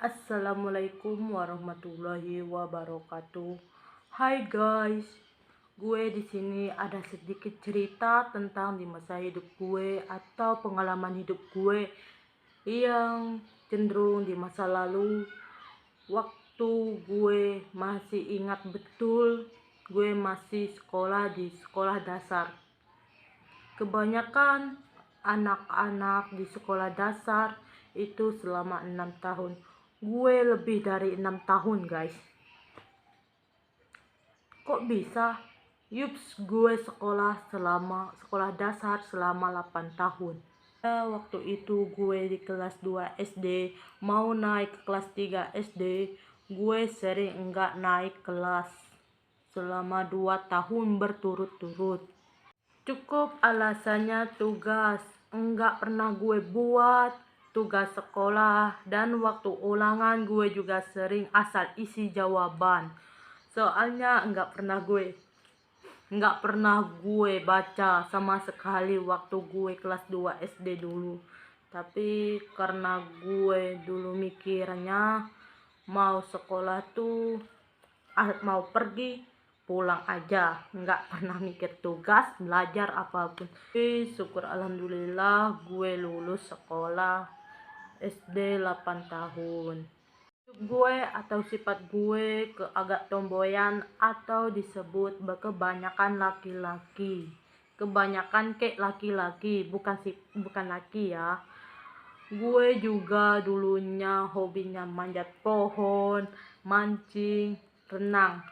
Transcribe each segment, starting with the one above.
Assalamualaikum warahmatullahi wabarakatuh. Hai guys, gue di sini ada sedikit cerita tentang di masa hidup gue atau pengalaman hidup gue yang cenderung di masa lalu. Waktu gue masih ingat betul, gue masih sekolah di sekolah dasar. Kebanyakan anak-anak di sekolah dasar itu selama 6 tahun. Gue lebih dari 6 tahun guys. Kok bisa? Yups, gue sekolah dasar selama 8 tahun. Waktu itu gue di kelas 2 SD, mau naik ke kelas 3 SD, gue sering enggak naik kelas selama 2 tahun berturut-turut. Cukup alasannya tugas, enggak pernah gue buat tugas sekolah, dan waktu ulangan gue juga sering asal isi jawaban. Soalnya enggak pernah gue baca sama sekali waktu gue kelas 2 SD dulu. Tapi karena gue dulu mikirnya mau sekolah tuh mau pergi pulang aja, nggak pernah mikir tugas belajar apapun. Tapi syukur alhamdulillah gue lulus sekolah SD 8 tahun. Gue atau sifat gue agak tomboyan atau disebut kebanyakan laki-laki. Kebanyakan kayak laki-laki, bukan laki ya. Gue juga dulunya hobinya manjat pohon, mancing,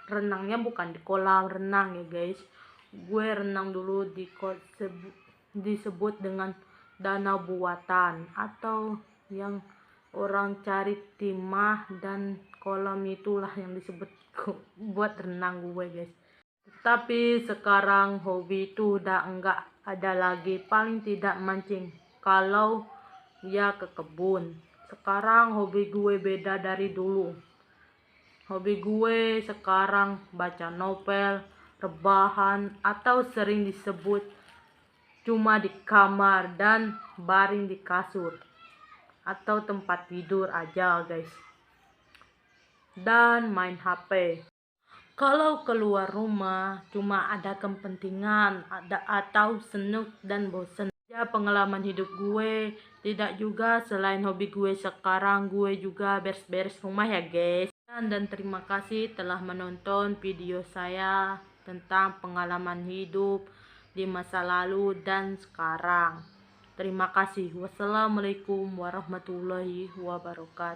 renangnya bukan di kolam renang ya guys. Gue renang dulu disebut dengan danau buatan, atau yang orang cari timah dan kolam, itulah yang disebut buat renang gue guys. Tapi sekarang hobi itu udah enggak ada lagi, paling tidak mancing kalau ya ke kebun. Sekarang hobi gue beda dari dulu. Hobi gue sekarang baca novel, rebahan, atau sering disebut cuma di kamar dan baring di kasur atau tempat tidur aja guys, dan main HP. Kalau keluar rumah cuma ada kepentingan atau senuk dan bosen. Ya, pengalaman hidup gue tidak juga. Selain hobi gue sekarang, gue juga beres-beres rumah ya guys. Dan terima kasih telah menonton video saya tentang pengalaman hidup di masa lalu dan sekarang. Terima kasih. Wassalamualaikum warahmatullahi wabarakatuh.